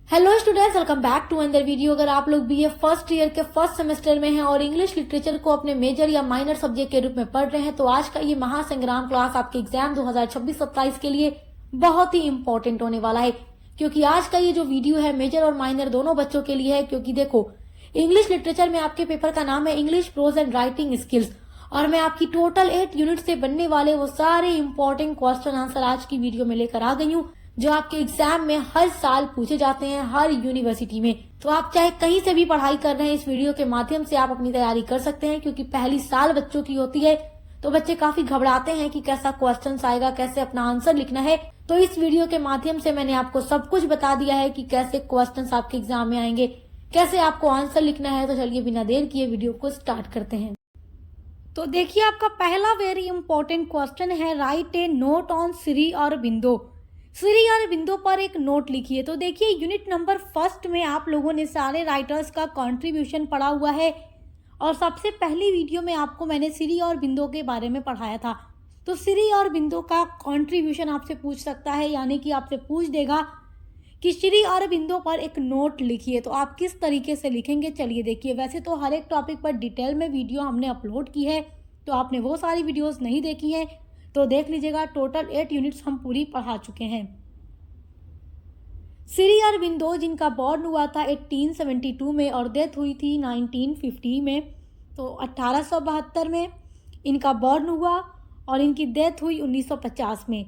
Hello students, welcome back to another video. अगर आप लोग बीए फर्स्ट ईयर के फर्स्ट सेमेस्टर में हैं और इंग्लिश लिटरेचर को अपने मेजर या माइनर सब्जेक्ट के रूप में पढ़ रहे हैं तो आज का ये महासंग्राम क्लास आपके एग्जाम 2026-27 के लिए बहुत ही इंपॉर्टेंट होने वाला है, क्योंकि आज का ये जो वीडियो है मेजर और माइनर दोनों बच्चों के लिए है। क्योंकि देखो, इंग्लिश लिटरेचर में आपके पेपर का नाम है English pros and writing skills, और मैं आपकी टोटल 8 यूनिट से बनने वाले वो सारे इंपॉर्टेंट क्वेश्चन आंसर आज की वीडियो में लेकर आ गई हूँ, जो आपके एग्जाम में हर साल पूछे जाते हैं हर यूनिवर्सिटी में। तो आप चाहे कहीं से भी पढ़ाई कर रहे हैं, इस वीडियो के माध्यम से आप अपनी तैयारी कर सकते हैं। क्योंकि पहली साल बच्चों की होती है तो बच्चे काफी घबराते हैं कि कैसा क्वेश्चन आएगा, कैसे अपना आंसर लिखना है। तो इस वीडियो के माध्यम से मैंने आपको सब कुछ बता दिया है कि कैसे क्वेश्चन आपके एग्जाम में आएंगे, कैसे आपको आंसर लिखना है। तो चलिए बिना देर किए वीडियो को स्टार्ट करते हैं। तो देखिए, आपका पहला वेरी इंपॉर्टेंट क्वेश्चन है, right A note on Shri Aurobindo. Shri Aurobindo पर एक नोट लिखिए। तो देखिए, यूनिट नंबर फर्स्ट में आप लोगों ने सारे राइटर्स का कंट्रीब्यूशन पढ़ा हुआ है, और सबसे पहली वीडियो में आपको मैंने श्री अरबिंदो के बारे में पढ़ाया था। तो श्री अरबिंदो का कंट्रीब्यूशन आपसे पूछ सकता है, यानी कि आपसे पूछ देगा कि श्री अरबिंदो पर एक नोट लिखिए। तो आप किस तरीके से लिखेंगे, चलिए देखिए। वैसे तो हर एक टॉपिक पर डिटेल में वीडियो हमने अपलोड की है, तो आपने वो सारी वीडियोस नहीं देखी हैं तो देख लीजिएगा। टोटल 8 यूनिट्स हम पूरी पढ़ा चुके हैं। श्री अरबिंदो जिनका बॉर्न हुआ था 1872 में और डेथ हुई थी 1950 में, तो 1872 में इनका बॉर्न हुआ और इनकी डेथ हुई 1950 में।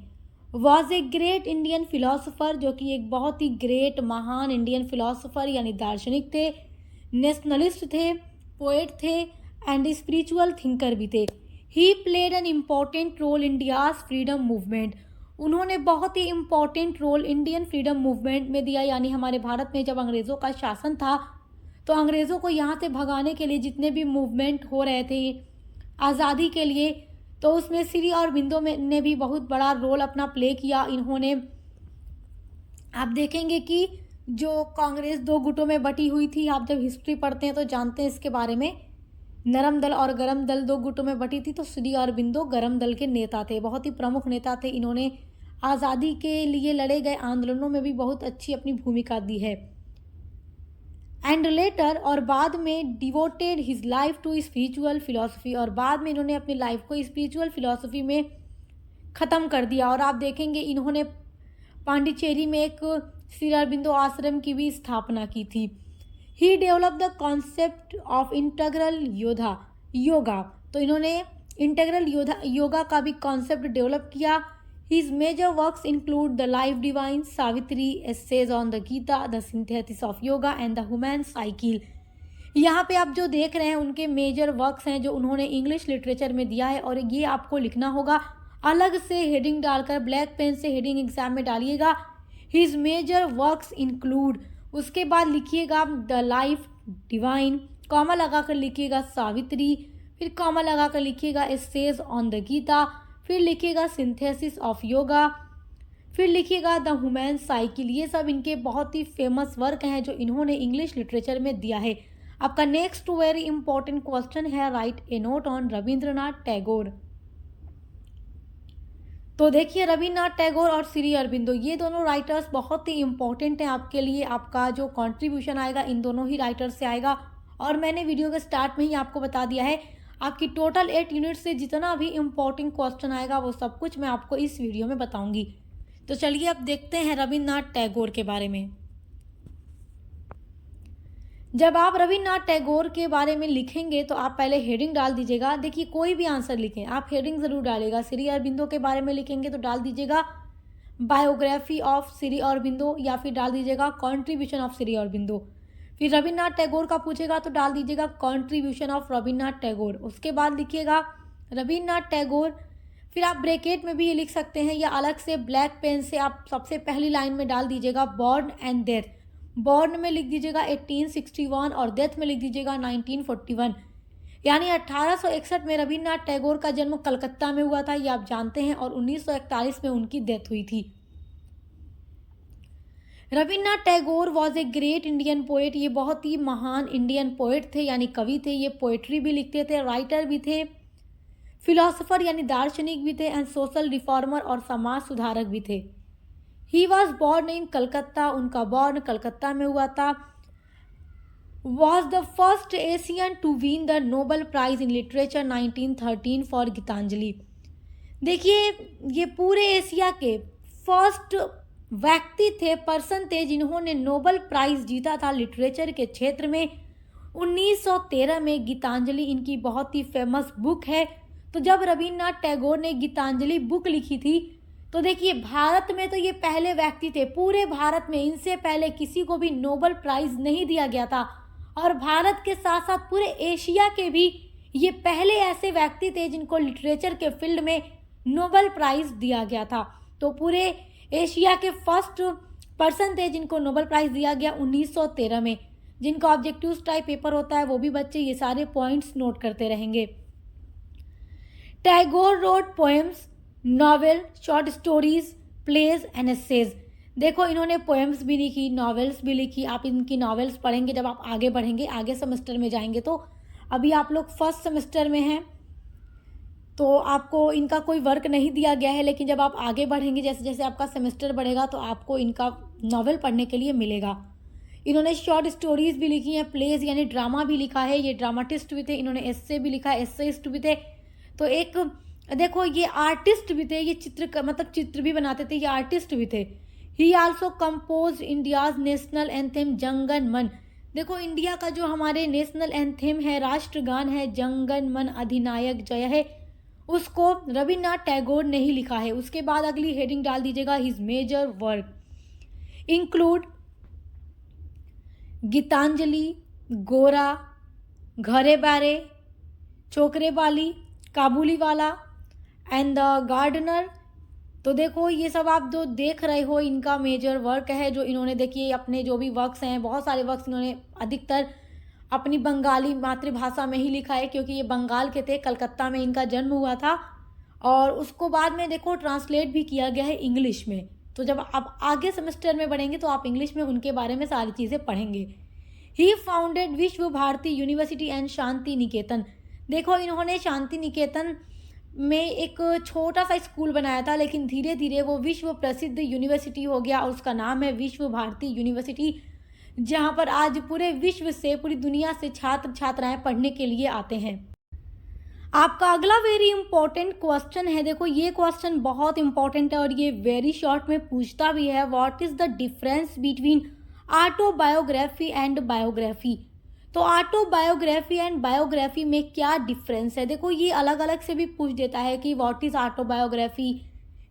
Was a great Indian philosopher, जो कि एक बहुत ही ग्रेट महान इंडियन फिलोसोफर यानी दार्शनिक थे, नेशनलिस्ट थे, पोएट थे एंड स्पिरिचुअल थिंकर भी थे। He played an important role India's freedom movement. उन्होंने बहुत ही important role Indian freedom movement में दिया, यानी हमारे भारत में जब अंग्रेज़ों का शासन था तो अंग्रेज़ों को यहाँ से भगाने के लिए जितने भी मूवमेंट हो रहे थे आज़ादी के लिए, तो उसमें श्री अरबिंदो ने भी बहुत बड़ा रोल अपना प्ले किया। इन्होंने, आप देखेंगे कि जो कांग्रेस 2 गुटों में बटी हुई थी, आप जब हिस्ट्री पढ़ते हैं तो जानते हैं इसके बारे में, नरम दल और गरम दल 2 गुटों में बटी थी। तो श्री अरबिंदो गरम दल के नेता थे, बहुत ही प्रमुख नेता थे। इन्होंने आज़ादी के लिए लड़े गए आंदोलनों में भी बहुत अच्छी अपनी भूमिका दी है। एंड लेटर, और बाद में, devoted his life to spiritual philosophy, और बाद में इन्होंने अपनी लाइफ को स्पिरिचुअल फिलोसफी में ख़त्म कर दिया। और आप देखेंगे इन्होंने पांडिचेरी में एक श्री अरबिंदो आश्रम की भी स्थापना की थी। He develop the concept of integral yoga, तो इन्होंने इंटीग्रल योगा का भी कॉन्सेप्ट डेवलप किया। His major works include The Life Divine, Savitri, Essays on the Gita, The Synthesis of Yoga and The Human Cycle। यहाँ पे आप जो देख रहे हैं उनके मेजर वर्क्स हैं जो उन्होंने इंग्लिश लिटरेचर में दिया है, और ये आपको लिखना होगा अलग से हेडिंग डालकर, ब्लैक पेन से हेडिंग एग्जाम में डालिएगा, His major works include। उसके बाद लिखिएगा द लाइफ डिवाइन, कॉमा लगाकर लिखिएगा सावित्री, फिर कॉमा लगाकर लिखिएगा एसेज ऑन द गीता, फिर लिखिएगा सिंथेसिस ऑफ योगा, फिर लिखिएगा द ह्यूमन साइकिल। ये सब इनके बहुत ही फेमस वर्क हैं जो इन्होंने इंग्लिश लिटरेचर में दिया है। आपका नेक्स्ट वेरी इंपॉर्टेंट क्वेश्चन है, right A note on Rabindranath Tagore. तो देखिए, रविन्द्रनाथ टैगोर और श्री अरबिंदो ये दोनों राइटर्स बहुत ही इंपॉर्टेंट हैं आपके लिए। आपका जो कंट्रीब्यूशन आएगा इन दोनों ही राइटर्स से आएगा, और मैंने वीडियो के स्टार्ट में ही आपको बता दिया है आपकी टोटल 8 यूनिट से जितना भी इम्पोर्टेंट क्वेश्चन आएगा वो सब कुछ मैं आपको इस वीडियो में बताऊंगी। तो चलिए अब देखते हैं रविन्द्रनाथ टैगोर के बारे में। जब आप रविन्द्रनाथ टैगोर के बारे में लिखेंगे तो आप पहले हेडिंग डाल दीजिएगा। देखिए, कोई भी आंसर लिखें आप हेडिंग ज़रूर डालिएगा। श्री अरबिंदो के बारे में लिखेंगे तो डाल दीजिएगा बायोग्राफी ऑफ श्री अरबिंदो, या फिर डाल दीजिएगा कॉन्ट्रीब्यूशन ऑफ श्री अरबिंदो। फिर रविन्द्रनाथ टैगोर का पूछेगा तो डाल दीजिएगा कॉन्ट्रीब्यूशन ऑफ रविन्द्रनाथ टैगोर। उसके बाद लिखिएगा रविन्द्रनाथ टैगोर, फिर आप ब्रैकेट में भी ये लिख सकते हैं या अलग से ब्लैक पेन से आप सबसे पहली लाइन में डाल दीजिएगा बॉर्न एंड डेथ। बॉर्न में लिख दीजिएगा 1861 और डेथ में लिख दीजिएगा 1941, यानी 1861 में रविन्द्रनाथ टैगोर का जन्म कलकत्ता में हुआ था, ये आप जानते हैं, और 1941 में उनकी डेथ हुई थी। Rabindranath Tagore was a great Indian poet, ये बहुत ही महान इंडियन पोएट थे यानी कवि थे। ये पोएट्री भी लिखते थे, राइटर भी थे, फिलोसोफर यानी दार्शनिक भी थे, एंड सोशल रिफॉर्मर और समाज सुधारक भी थे। He was born in Calcutta, उनका बॉर्न कलकत्ता में हुआ था। Was the first Asian to win the Nobel prize in literature 1913 for Gitanjali. देखिए, ये पूरे एशिया के फर्स्ट व्यक्ति थे, पर्सन थे, जिन्होंने नोबेल प्राइज जीता था लिटरेचर के क्षेत्र में 1913 में। गीतांजलि इनकी बहुत ही फेमस बुक है। तो जब रविन्द्रनाथ टैगोर ने गीतांजलि बुक लिखी थी, तो देखिए भारत में तो ये पहले व्यक्ति थे, पूरे भारत में इनसे पहले किसी को भी नोबेल प्राइज नहीं दिया गया था। और भारत के साथ साथ पूरे एशिया के भी ये पहले ऐसे व्यक्ति थे जिनको लिटरेचर के फील्ड में नोबेल प्राइज दिया गया था। तो पूरे एशिया के फर्स्ट पर्सन थे जिनको नोबेल प्राइज दिया गया 1913 में। जिनका ऑब्जेक्टिव टाइप पेपर होता है वो भी बच्चे ये सारे पॉइंट्स नोट करते रहेंगे। Tagore wrote poems, novel, short stories, plays and essays. देखो, इन्होंने पोएम्स भी लिखी, नॉवेल्स भी लिखी। आप इनकी नॉवेल्स पढ़ेंगे जब आप आगे बढ़ेंगे, आगे सेमेस्टर में जाएंगे। तो अभी आप लोग फर्स्ट सेमेस्टर में हैं तो आपको इनका कोई वर्क नहीं दिया गया है, लेकिन जब आप आगे बढ़ेंगे, जैसे जैसे आपका सेमेस्टर बढ़ेगा तो आपको इनका नॉवेल पढ़ने के लिए मिलेगा। इन्होंने शॉर्ट स्टोरीज भी लिखी हैं, प्लेज यानी ड्रामा भी लिखा है, ये ड्रामाटिस्ट भी थे। इन्होंने एस्से भी लिखा है, एस्सेइस्ट भी थे। तो एक देखो, ये आर्टिस्ट भी थे, ये चित्र भी बनाते थे, ये आर्टिस्ट भी थे। ही also compose India's national anthem जंगन मन। देखो, इंडिया का जो हमारे नेशनल एंथेम है, राष्ट्रगान है, जंगन मन अधिनायक जय है, उसको रविन्द्रनाथ टैगोर ने ही लिखा है। उसके बाद अगली हेडिंग डाल दीजिएगा, his major work include Gitanjali, Gora, Ghare बारे, छोकरे बाली, काबुली वाला एंड द गार्डनर। तो देखो, ये सब आप जो देख रहे हो इनका मेजर वर्क है जो इन्होंने, देखिए अपने जो भी वर्क्स हैं, बहुत सारे वर्क्स इन्होंने अधिकतर अपनी बंगाली मातृभाषा में ही लिखा है, क्योंकि ये बंगाल के थे, कलकत्ता में इनका जन्म हुआ था। और उसको बाद में देखो ट्रांसलेट भी किया गया है इंग्लिश में। तो जब आप आगे सेमेस्टर में बढ़ेंगे तो आप इंग्लिश में उनके बारे में सारी चीज़ें पढ़ेंगे। ही फाउंडेड विश्व भारती यूनिवर्सिटी एंड शांति निकेतन। देखो, इन्होंने शांति निकेतन में एक छोटा सा स्कूल बनाया था, लेकिन धीरे धीरे वो विश्व प्रसिद्ध यूनिवर्सिटी हो गया और उसका नाम है विश्व भारती यूनिवर्सिटी, जहाँ पर आज पूरे विश्व से, पूरी दुनिया से छात्र छात्राएं पढ़ने के लिए आते हैं। आपका अगला वेरी इंपॉर्टेंट क्वेश्चन है। देखो, ये क्वेश्चन बहुत इंपॉर्टेंट है और ये वेरी शॉर्ट में पूछता भी है। What is the difference between autobiography and biography. तो ऑटोबायोग्राफी एंड बायोग्राफी में क्या डिफरेंस है। देखो, ये अलग अलग से भी पूछ देता है कि व्हाट इज ऑटोबायोग्राफी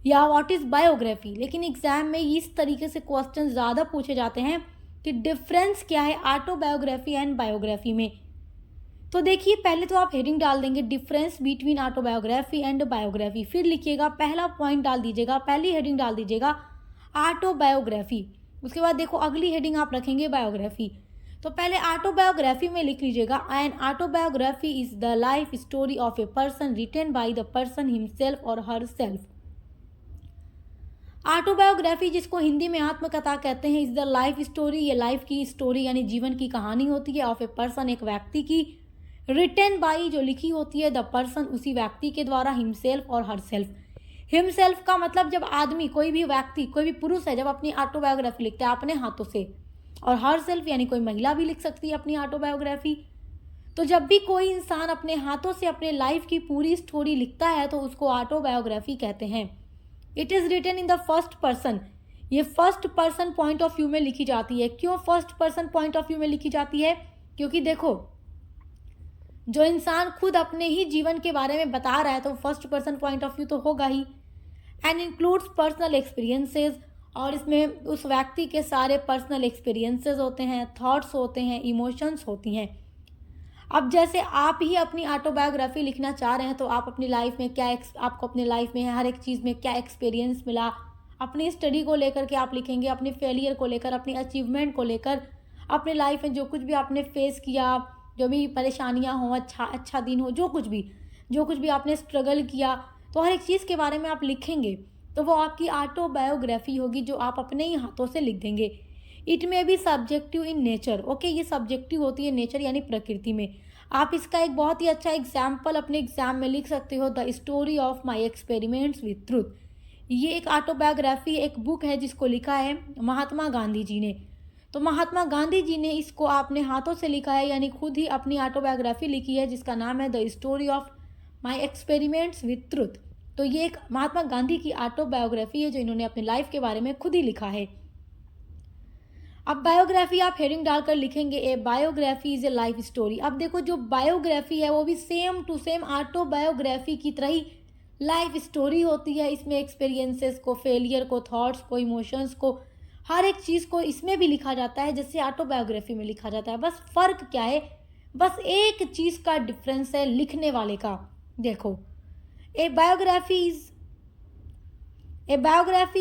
या व्हाट इज बायोग्राफी, लेकिन एग्जाम में इस तरीके से क्वेश्चन ज़्यादा पूछे जाते हैं कि डिफरेंस क्या है ऑटोबायोग्राफी एंड बायोग्राफी में। तो देखिए, पहले तो आप हेडिंग डाल देंगे difference between autobiography and biography, फिर लिखिएगा पहला पॉइंट डाल दीजिएगा, पहली हेडिंग डाल दीजिएगा ऑटोबायोग्राफी। उसके बाद देखो अगली हेडिंग आप रखेंगे बायोग्राफी। तो पहले ऑटोबायोग्राफी में लिख लीजिएगा, an autobiography is the life story of a person written by the person himself और हर सेल्फ। ऑटोबायोग्राफी, जिसको हिंदी में आत्मकथा कहते हैं, इज द लाइफ स्टोरी, ये लाइफ की स्टोरी यानी जीवन की कहानी होती है, ऑफ ए पर्सन, एक व्यक्ति की, रिटन बाई, जो लिखी होती है, द पर्सन, उसी व्यक्ति के द्वारा, हिमसेल्फ और हर सेल्फ। हिमसेल्फ का मतलब जब आदमी, कोई भी व्यक्ति, कोई भी पुरुष है, जब अपनी ऑटोबायोग्राफी लिखता है अपने हाथों से, और हर सेल्फ यानी कोई महिला भी लिख सकती है अपनी ऑटोबायोग्राफी। तो जब भी कोई इंसान अपने हाथों से अपने लाइफ की पूरी स्टोरी लिखता है तो उसको ऑटोबायोग्राफी कहते हैं। It is written in the first person, ये first person point of view में लिखी जाती है। क्यों first person point of view में लिखी जाती है? क्योंकि देखो, जो इंसान खुद अपने ही जीवन के बारे में बता रहा है तो first person point of view तो होगा ही। एंड इंक्लूड्स पर्सनल एक्सपीरियंसेस, और इसमें उस व्यक्ति के सारे पर्सनल एक्सपीरियंसेस होते हैं, थॉट्स होते हैं, इमोशंस होती हैं। अब जैसे आप ही अपनी ऑटोबायोग्राफी लिखना चाह रहे हैं तो आप अपनी लाइफ में क्या आपको अपने लाइफ में हर एक चीज़ में क्या एक्सपीरियंस मिला, अपनी स्टडी को लेकर के आप लिखेंगे, अपने फेलियर को लेकर, अपनी अचीवमेंट को लेकर, अपने लाइफ में जो कुछ भी आपने फेस किया, जो भी परेशानियां हो, अच्छा दिन हो, जो कुछ भी आपने स्ट्रगल किया, तो हर एक चीज़ के बारे में आप लिखेंगे तो वो आपकी ऑटोबायोग्राफी होगी जो आप अपने ही हाथों से लिख देंगे। इट में be subjective in nature, okay, ये सब्जेक्टिव होती है नेचर यानी प्रकृति में। आप इसका एक बहुत ही अच्छा एग्जाम्पल अपने एग्जाम में लिख सकते हो, the story of my experiments with truth. ये एक ऑटोबायोग्राफी, एक बुक है जिसको लिखा है महात्मा गांधी जी ने। तो महात्मा गांधी जी ने इसको अपने हाथों से लिखा है, यानी खुद ही अपनी ऑटोबायोग्राफी लिखी है, जिसका नाम है the story of my experiments with truth. तो ये एक महात्मा गांधी की ऑटोबायोग्राफी है जो इन्होंने अपनी लाइफ के बारे में खुद ही लिखा है। अब बायोग्राफी आप हेडिंग डालकर लिखेंगे ए biography is a life story. अब देखो जो बायोग्राफी है वो भी सेम टू सेम ऑटोबायोग्राफी की तरह ही लाइफ स्टोरी होती है। इसमें एक्सपीरियंसेस को, फेलियर को, थॉट्स को, इमोशंस को, हर एक चीज़ को इसमें भी लिखा जाता है जैसे ऑटोबायोग्राफी में लिखा जाता है। बस फ़र्क क्या है, बस एक चीज़ का डिफरेंस है लिखने वाले का। देखो, a biography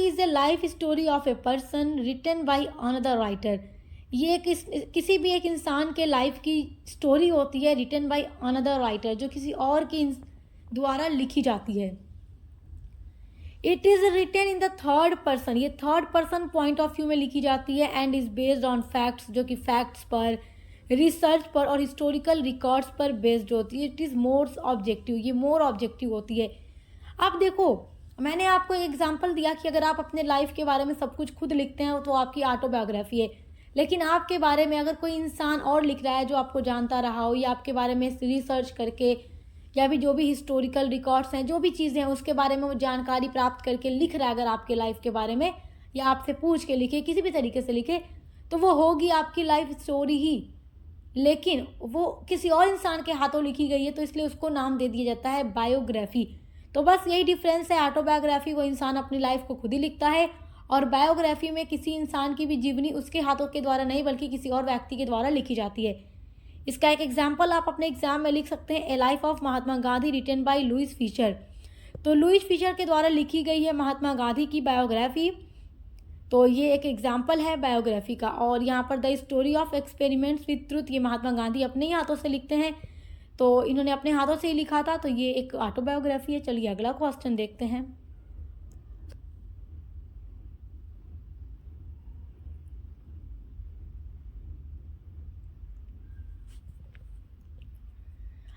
is a life story of a person written by another writer. ये किसी भी एक इंसान के लाइफ की स्टोरी होती है रिटन बाय अनदर राइटर, जो किसी और की द्वारा लिखी जाती है। It is written in the third person, ये third person point of view में लिखी जाती है and is based on facts, जो कि फैक्ट्स पर, रिसर्च पर और हिस्टोरिकल रिकॉर्ड्स पर बेस्ड होती है। इट इज़ मोर ऑब्जेक्टिव, ये मोर ऑब्जेक्टिव होती है। अब देखो, मैंने आपको एक एग्जांपल दिया कि अगर आप अपने लाइफ के बारे में सब कुछ खुद लिखते हैं तो आपकी ऑटोबायोग्राफी है, लेकिन आपके बारे में अगर कोई इंसान और लिख रहा है जो आपको जानता रहा हो, या आपके बारे में रिसर्च करके, या भी जो भी हिस्टोरिकल रिकॉर्ड्स हैं, जो भी चीज़ें हैं उसके बारे में वो जानकारी प्राप्त करके लिख रहा है अगर आपके लाइफ के बारे में, या आपसे पूछ के लिखे, किसी भी तरीके से लिखे, तो वो होगी आपकी लाइफ स्टोरी ही, लेकिन वो किसी और इंसान के हाथों लिखी गई है तो इसलिए उसको नाम दे दिया जाता है बायोग्राफी। तो बस यही डिफरेंस है, ऑटोबायोग्राफी वो इंसान अपनी लाइफ को खुद ही लिखता है, और बायोग्राफी में किसी इंसान की भी जीवनी उसके हाथों के द्वारा नहीं बल्कि किसी और व्यक्ति के द्वारा लिखी जाती है। इसका एक एग्जाम्पल आप अपने एग्जाम में लिख सकते हैं, a life of Mahatma Gandhi written by Louis Fischer. तो लुइस फिशर के द्वारा लिखी गई है महात्मा गांधी की बायोग्राफी। तो ये एक एग्जाम्पल है बायोग्राफी का। और यहाँ पर the story of experiments with truth, ये महात्मा गांधी अपने ही हाथों से लिखते हैं, तो इन्होंने अपने हाथों से ही लिखा था, तो ये एक ऑटोबायोग्राफी है। चलिए अगला क्वेश्चन देखते हैं।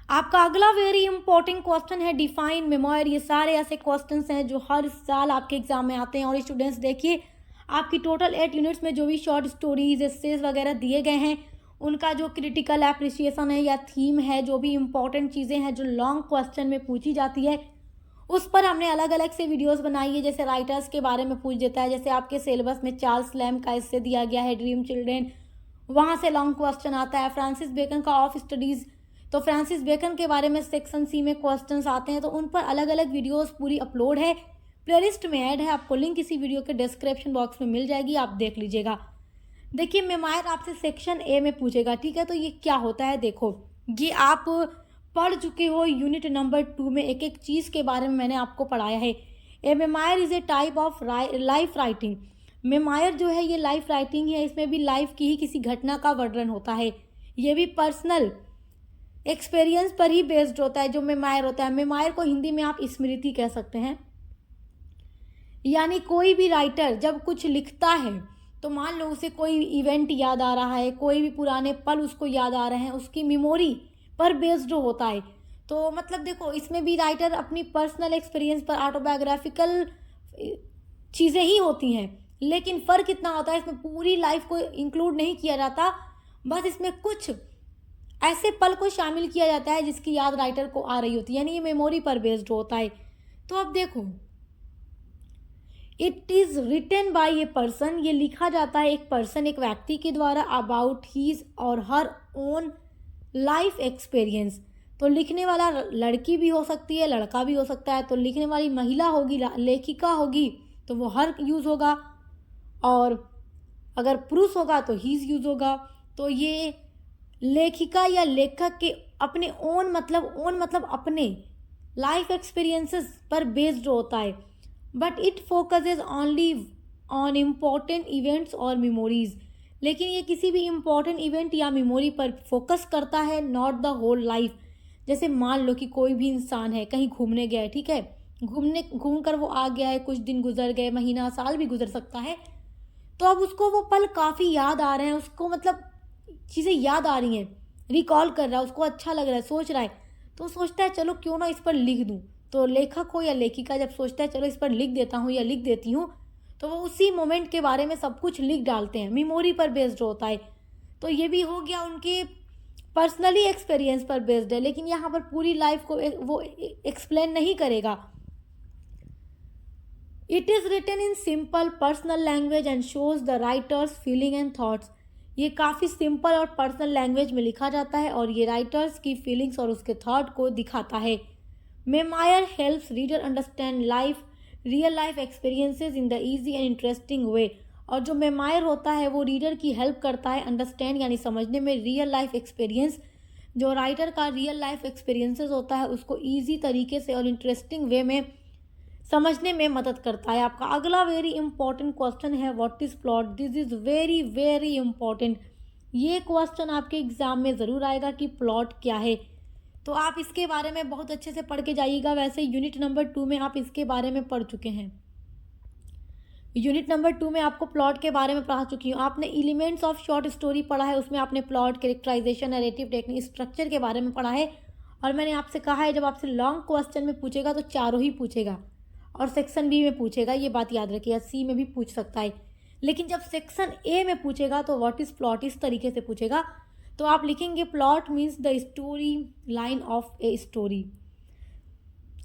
आपका अगला वेरी इंपॉर्टेंट क्वेश्चन है डिफाइन मेमोयर। ये सारे ऐसे क्वेश्चंस हैं जो हर साल आपके एग्जाम में आते हैं। और स्टूडेंट्स देखिए, आपकी टोटल 8 यूनिट्स में जो भी शॉर्ट स्टोरीज, एसेज वगैरह दिए गए हैं, उनका जो क्रिटिकल एप्रिसिएशन है या थीम है, जो भी इंपॉर्टेंट चीज़ें हैं जो लॉन्ग क्वेश्चन में पूछी जाती है, उस पर हमने अलग अलग से वीडियोस बनाई है। जैसे राइटर्स के बारे में पूछ देता है, जैसे आपके सिलेबस में चार्ल्स लैम का इससे दिया गया है ड्रीम चिल्ड्रेन, वहाँ से लॉन्ग क्वेश्चन आता है। फ्रांसिस बेकन का ऑफ स्टडीज़, तो फ्रांसिस बेकन के बारे में सेक्शन सी में क्वेश्चंस आते हैं, तो उन पर अलग अलग वीडियोस पूरी अपलोड है, प्लेलिस्ट में ऐड है, आपको लिंक इसी वीडियो के डिस्क्रिप्शन बॉक्स में मिल जाएगी, आप देख लीजिएगा। देखिए, मेमोयर आपसे सेक्शन ए में पूछेगा, ठीक है। तो ये क्या होता है, देखो, ये आप पढ़ चुके हो यूनिट नंबर 2 में, एक एक चीज़ के बारे में मैंने आपको पढ़ाया है। A memoir is a type of life writing. Memoir जो है ये लाइफ राइटिंग है, इसमें भी लाइफ की ही किसी घटना का वर्णन होता है। ये भी पर्सनल एक्सपीरियंस पर ही बेस्ड होता है जो मेमोयर होता है। मेमोयर को हिंदी में आप स्मृति कह सकते हैं। यानी कोई भी राइटर जब कुछ लिखता है तो मान लो उसे कोई इवेंट याद आ रहा है, कोई भी पुराने पल उसको याद आ रहे हैं, उसकी मेमोरी पर बेस्ड होता है। तो मतलब देखो, इसमें भी राइटर अपनी पर्सनल एक्सपीरियंस पर, ऑटोबायोग्राफिकल चीज़ें ही होती हैं, लेकिन फ़र्क इतना होता है इसमें पूरी लाइफ को इंक्लूड नहीं किया जाता, बस इसमें कुछ ऐसे पल को शामिल किया जाता है जिसकी याद राइटर को आ रही होती है, यानी ये मेमोरी पर बेस्ड होता है। तो अब देखो, it is written by a person, ये लिखा जाता है एक पर्सन, एक व्यक्ति के द्वारा, अबाउट हीज और हर ओन लाइफ एक्सपीरियंस। तो लिखने वाला लड़की भी हो सकती है, लड़का भी हो सकता है। तो लिखने वाली महिला होगी, लेखिका होगी, तो वो हर यूज़ होगा, और अगर पुरुष होगा तो हीज यूज़ होगा। तो ये लेखिका या लेखक के अपने ओन मतलब अपने लाइफ एक्सपीरियंसेस पर बेस्ड होता है, but it focuses only on important events और मेमोरीज। लेकिन ये किसी भी इम्पॉर्टेंट इवेंट या मेमोरी पर फोकस करता है, नॉट द होल लाइफ। जैसे मान लो कि कोई भी इंसान है, कहीं घूमने गया है, ठीक है, घूम कर वो आ गया है, कुछ दिन गुजर गए, महीना साल भी गुजर सकता है, तो अब उसको वो पल काफ़ी याद आ रहे हैं, उसको मतलब चीज़ें याद आ रही हैं, रिकॉल कर रहा है, उसको अच्छा लग रहा है, सोच रहा है, तो सोचता है चलो क्यों ना इस पर लिख दूँ। तो लेखक हो या लेखिका जब सोचता है चलो इस पर लिख देता हूँ या लिख देती हूँ, तो वो उसी मोमेंट के बारे में सब कुछ लिख डालते हैं, मेमोरी पर बेस्ड होता है। तो ये भी हो गया उनके पर्सनली एक्सपीरियंस पर बेस्ड है, लेकिन यहाँ पर पूरी लाइफ को वो एक्सप्लेन नहीं करेगा। It is written in simple personal language and shows the writer's feeling and thoughts. ये काफ़ी सिंपल और पर्सनल लैंग्वेज में लिखा जाता है और ये राइटर्स की फीलिंग्स और उसके थॉट को दिखाता है। Memoir helps reader understand life real life experiences in the easy and interesting way. और जो मेमायर होता है वो रीडर की हेल्प करता है अंडरस्टैंड यानी समझने में रियल लाइफ एक्सपीरियंस। जो राइटर का रियल लाइफ एक्सपीरियंसेस होता है उसको ईजी तरीके से और इंटरेस्टिंग वे में समझने में मदद करता है। आपका अगला वेरी इंपॉर्टेंट क्वेश्चन है what is plot. This is very very important. ये क्वेश्चन आपके एग्जाम में ज़रूर आएगा कि प्लॉट क्या है, तो आप इसके बारे में बहुत अच्छे से पढ़ के जाइएगा। वैसे यूनिट नंबर 2 में आप इसके बारे में पढ़ चुके हैं। यूनिट नंबर 2 में आपको प्लॉट के बारे में पढ़ा चुकी हूँ। आपने एलिमेंट्स ऑफ शॉर्ट स्टोरी पढ़ा है, उसमें आपने plot, characterization, narrative technique, structure के बारे में पढ़ा है। और मैंने आपसे कहा है जब आपसे लॉन्ग क्वेश्चन में पूछेगा तो चारों ही पूछेगा और सेक्शन बी में पूछेगा, ये बात याद रखिएगा। सी में भी पूछ सकता है, लेकिन जब सेक्शन ए में पूछेगा तो व्हाट इज़ प्लॉट इस तरीके से पूछेगा। तो आप लिखेंगे plot means the story line of a story,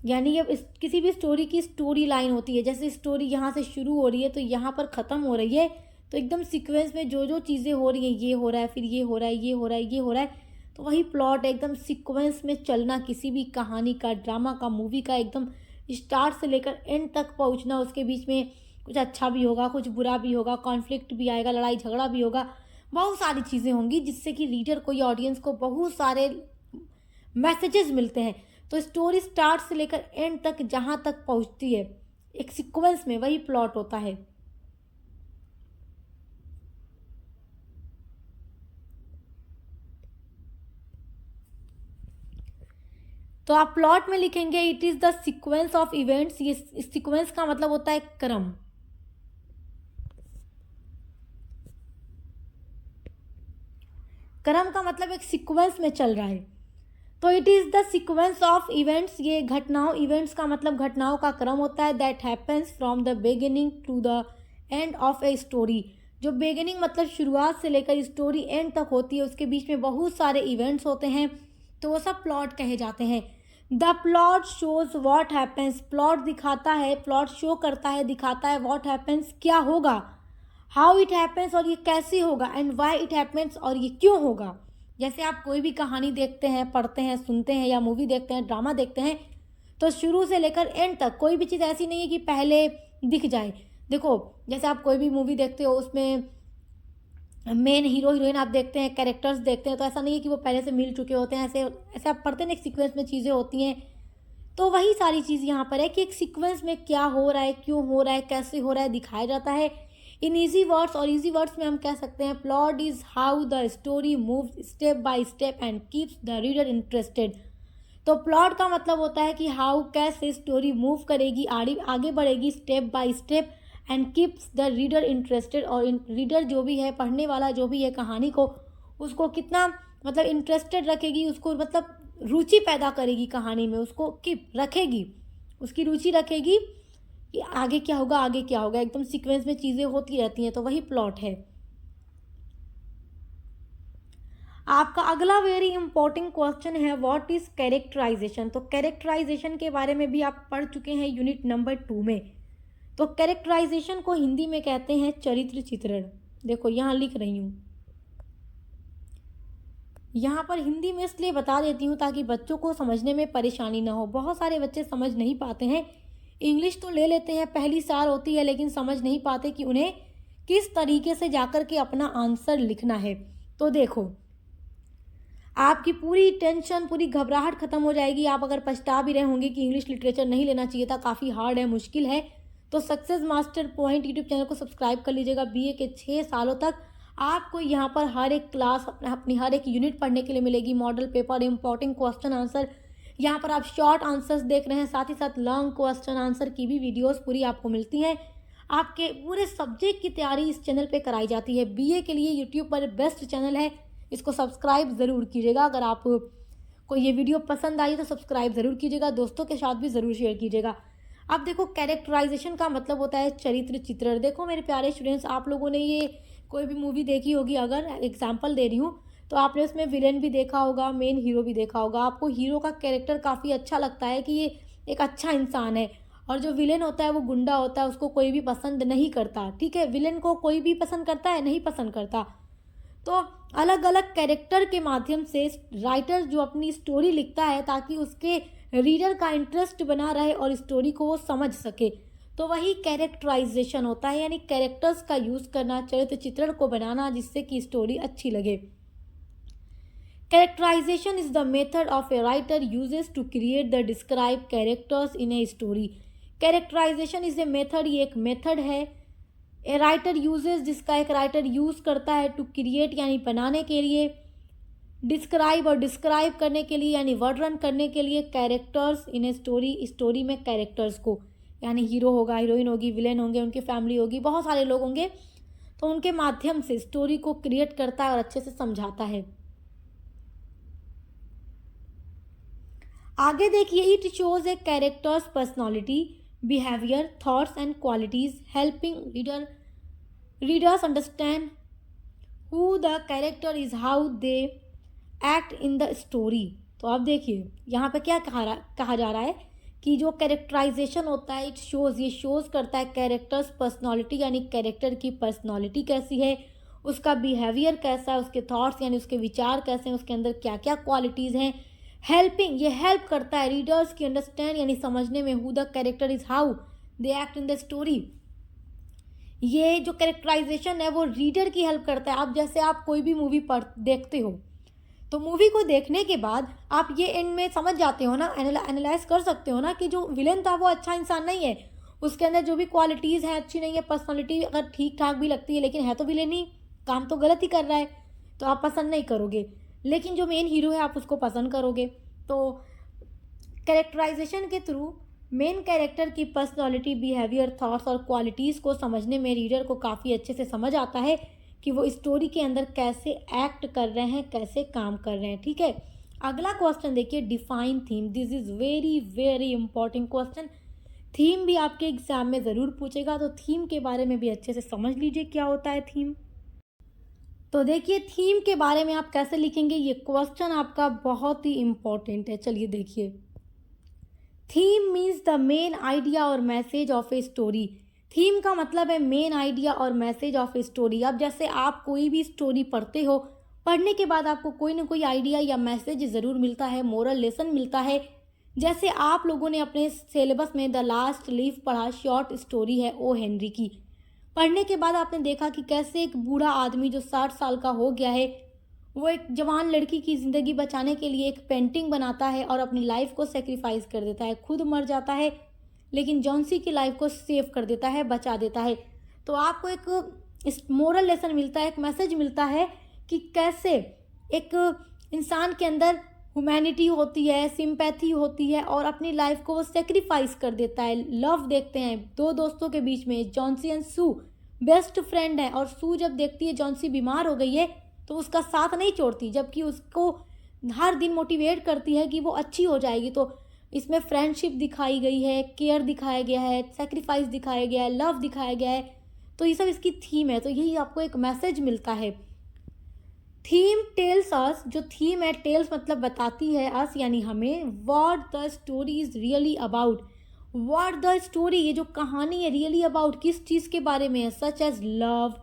यानी ये किसी भी स्टोरी की स्टोरी लाइन होती है। जैसे स्टोरी यहाँ से शुरू हो रही है तो यहाँ पर ख़त्म हो रही है, तो एकदम सीक्वेंस में जो जो चीज़ें हो रही हैं, ये हो रहा है, फिर ये हो रहा है, ये हो रहा है, ये हो रहा है, तो वही प्लॉट है। एकदम सीक्वेंस में चलना किसी भी कहानी का, ड्रामा का, मूवी का, एकदम स्टार्ट से लेकर एंड तक पहुँचना। उसके बीच में कुछ अच्छा भी होगा, कुछ बुरा भी होगा, कॉन्फ्लिक्ट भी आएगा, लड़ाई झगड़ा भी होगा, बहुत सारी चीज़ें होंगी जिससे कि रीडर को या ऑडियंस को बहुत सारे मैसेजेस मिलते हैं। तो स्टोरी स्टार्ट से लेकर एंड तक जहाँ तक पहुँचती है एक सीक्वेंस में, वही प्लॉट होता है। तो आप प्लॉट में लिखेंगे it is the sequence of events. ये सीक्वेंस का मतलब होता है क्रम। क्रम का मतलब एक सीक्वेंस में चल रहा है। तो it is the sequence of events, ये घटनाओं, इवेंट्स का मतलब घटनाओं का क्रम होता है। That happens from the beginning to the end of a story. जो बिगिनिंग मतलब शुरुआत से लेकर स्टोरी एंड तक होती है, उसके बीच में बहुत सारे इवेंट्स होते हैं, तो वो सब प्लॉट कहे जाते हैं। The plot shows what happens, plot दिखाता है, प्लॉट शो करता है, दिखाता है वॉट हैपन्स, क्या होगा, हाउ इट हैपन्स और ये कैसे होगा, एंड वाई इट हैपन्स और ये क्यों होगा। जैसे आप कोई भी कहानी देखते हैं, पढ़ते हैं, सुनते हैं या मूवी देखते हैं, ड्रामा देखते हैं, तो शुरू से लेकर एंड तक कोई भी चीज़ ऐसी नहीं है कि पहले दिख जाए। देखो जैसे आप कोई भी मूवी देखते हो, उसमें मेन हीरो हीरोइन आप देखते हैं, कैरेक्टर्स देखते हैं, तो ऐसा नहीं है कि वो पहले से मिल चुके होते हैं। ऐसे ऐसे आप पढ़ते हैं, एक सीक्वेंस में चीज़ें होती हैं। तो वही सारी चीज़ यहाँ पर है कि एक सीक्वेंस में क्या हो रहा है, क्यों हो रहा है, कैसे हो रहा है, दिखाया जाता है इन ईजी वर्ड्स। और ईजी वर्ड्स में हम कह सकते हैं plot is how the story moves step by step and keeps the reader interested. तो प्लॉट का मतलब होता है कि हाउ, कैसे स्टोरी मूव करेगी, आगे बढ़ेगी step by step, and keeps the reader interested. और रीडर जो भी है, पढ़ने वाला जो भी है कहानी को, उसको कितना मतलब इंटरेस्टेड रखेगी, उसको मतलब रुचि पैदा करेगी कहानी में, उसको कीप रखेगी, उसकी रुचि रखेगी कि आगे क्या होगा, आगे क्या होगा। एकदम सीक्वेंस में चीज़ें होती रहती हैं, तो वही प्लॉट है। आपका अगला वेरी इंपॉर्टेंट क्वेश्चन है व्हाट इज कैरेक्टराइजेशन। तो कैरेक्टराइजेशन के बारे में भी आप पढ़ चुके हैं यूनिट नंबर 2 में। तो कैरेक्टराइजेशन को हिंदी में कहते हैं चरित्र चित्रण। देखो यहाँ लिख रही हूँ, यहाँ पर हिंदी में इसलिए बता देती हूँ ताकि बच्चों को समझने में परेशानी ना हो। बहुत सारे बच्चे समझ नहीं पाते हैं, इंग्लिश तो ले लेते हैं, पहली सार होती है, लेकिन समझ नहीं पाते कि उन्हें किस तरीके से जाकर के अपना आंसर लिखना है। तो देखो आपकी पूरी टेंशन, पूरी घबराहट खत्म हो जाएगी। आप अगर पछता भी रहे होंगे कि इंग्लिश लिटरेचर नहीं लेना चाहिए था, काफ़ी हार्ड है, मुश्किल है, तो success master point YouTube channel को सब्सक्राइब कर लीजिएगा। बीए के 6 सालों तक आपको यहाँ पर हर एक क्लास, अपनी हर एक यूनिट पढ़ने के लिए मिलेगी। Model paper, important question answer, यहाँ पर आप शॉर्ट आंसर्स देख रहे हैं, साथ ही साथ लॉन्ग क्वेश्चन आंसर की भी वीडियोस पूरी आपको मिलती हैं। आपके पूरे सब्जेक्ट की तैयारी इस चैनल पे कराई जाती है। बीए के लिए यूट्यूब पर बेस्ट चैनल है, इसको सब्सक्राइब ज़रूर कीजिएगा। अगर आप कोई ये वीडियो पसंद आई तो सब्सक्राइब ज़रूर कीजिएगा, दोस्तों के साथ भी ज़रूर शेयर कीजिएगा। अब देखो, कैरेक्टराइजेशन का मतलब होता है चरित्र चित्रण। देखो मेरे प्यारे स्टूडेंट्स, आप लोगों ने ये कोई भी मूवी देखी होगी, अगर एग्जाम्पल दे रही हूँ, तो आपने उसमें विलेन भी देखा होगा, मेन हीरो भी देखा होगा। आपको हीरो का कैरेक्टर काफ़ी अच्छा लगता है कि ये एक अच्छा इंसान है, और जो विलेन होता है वो गुंडा होता है, उसको कोई भी पसंद नहीं करता। ठीक है, विलेन को कोई भी पसंद करता है? नहीं पसंद करता। तो अलग अलग कैरेक्टर के माध्यम से राइटर जो अपनी स्टोरी लिखता है ताकि उसके रीडर का इंटरेस्ट बना रहे और स्टोरी को वो समझ सके, तो वही कैरेक्टराइजेशन होता है, यानी कैरेक्टर्स का यूज़ करना, चरित्र चित्रण को बनाना जिससे कि स्टोरी अच्छी लगे। Characterization is the method of a writer uses to create the described characters in a story. Characterization is a method, ये एक मेथड है। ए राइटर यूजेस, जिसका एक राइटर यूज़ करता है, टू क्रिएट यानी बनाने के लिए, डिस्क्राइब और डिस्क्राइब करने के लिए यानी वर्णन करने के लिए, characters in a story, story में कैरेक्टर्स को, यानी हीरो होगा, हीरोइन होगी, विलेन होंगे, उनकी फैमिली होगी, बहुत सारे लोग होंगे, तो उनके माध्यम से स्टोरी को क्रिएट करता है और अच्छे से समझाता है। आगे देखिए, it shows A characters personality, behaviour, thoughts and qualities, helping readers understand who the character is, how they act in the story. तो अब देखिए यहाँ पे क्या कहा जा रहा है कि जो कैरेक्टराइजेशन होता है, इट शोज, ये शोज करता है कैरेक्टर्स पर्सनालिटी, यानी कैरेक्टर की पर्सनालिटी कैसी है, उसका बिहेवियर कैसा है, उसके थॉट्स यानी उसके विचार कैसे हैं, उसके अंदर क्या क्या क्वालिटीज़ हैं। हेल्पिंग, ये हेल्प करता है रीडर्स की अंडरस्टैंड यानी समझने में, who the character is, how they act in the story. ये जो कैरेक्टराइजेशन है वो रीडर की हेल्प करता है। आप जैसे आप कोई भी मूवी देखते हो, तो मूवी को देखने के बाद आप ये एंड में समझ जाते हो ना, एनालाइज कर सकते हो ना कि जो विलेन था वो अच्छा इंसान नहीं है, उसके अंदर जो भी क्वालिटीज़ हैं अच्छी नहीं है, पर्सनालिटी अगर ठीक ठाक भी लगती है लेकिन है तो विलेन ही, काम तो गलत ही कर रहा है, तो आप पसंद नहीं करोगे। लेकिन जो मेन हीरो है आप उसको पसंद करोगे। तो कैरेक्टराइजेशन के थ्रू मेन कैरेक्टर की पर्सनालिटी, बिहेवियर, थॉट्स और क्वालिटीज़ को समझने में रीडर को काफ़ी अच्छे से समझ आता है कि वो स्टोरी के अंदर कैसे एक्ट कर रहे हैं, कैसे काम कर रहे हैं। ठीक है, अगला क्वेश्चन देखिए, define theme. This is very very important question. Theme भी आपके एग्जाम में ज़रूर पूछेगा, तो थीम के बारे में भी अच्छे से समझ लीजिए क्या होता है थीम। तो देखिए थीम के बारे में आप कैसे लिखेंगे, ये क्वेश्चन आपका बहुत ही इम्पोर्टेंट है। चलिए देखिए, theme means the main idea और message of a story. Theme का मतलब है मेन आइडिया और मैसेज ऑफ ए स्टोरी। अब जैसे आप कोई भी स्टोरी पढ़ते हो, पढ़ने के बाद आपको कोई ना कोई आइडिया या मैसेज ज़रूर मिलता है, मोरल लेसन मिलता है। जैसे आप लोगों ने अपने सिलेबस में द लास्ट लीफ पढ़ा, शॉर्ट स्टोरी है ओ हेनरी की। पढ़ने के बाद आपने देखा कि कैसे एक बूढ़ा आदमी जो 60 साल का हो गया है, वो एक जवान लड़की की ज़िंदगी बचाने के लिए एक पेंटिंग बनाता है और अपनी लाइफ को सेक्रीफाइस कर देता है, खुद मर जाता है लेकिन जॉन्सी की लाइफ को सेव कर देता है, बचा देता है। तो आपको एक मोरल लेसन मिलता है, एक मैसेज मिलता है कि कैसे एक इंसान के अंदर ह्यूमैनिटी होती है, सिंपैथी होती है और अपनी लाइफ को वो सेक्रीफाइस कर देता है। लव देखते हैं दो दोस्तों के बीच में, Johnsy and Sue best friend है, और सू जब देखती है जॉन्सी बीमार हो गई है तो उसका साथ नहीं छोड़ती, जबकि उसको हर दिन मोटिवेट करती है कि वो अच्छी हो जाएगी। तो इसमें फ्रेंडशिप दिखाई गई है, केयर दिखाया गया है, सेक्रीफाइस दिखाया गया है, लव दिखाया गया है। तो ये सब इसकी थीम है, तो यही आपको एक मैसेज मिलता है। थीम टेल्स अस, जो थीम है, टेल्स मतलब बताती है, अस यानी हमें, what the story is really about. What the story, ये जो कहानी है, रियली अबाउट किस चीज़ के बारे में है, सच एज लव,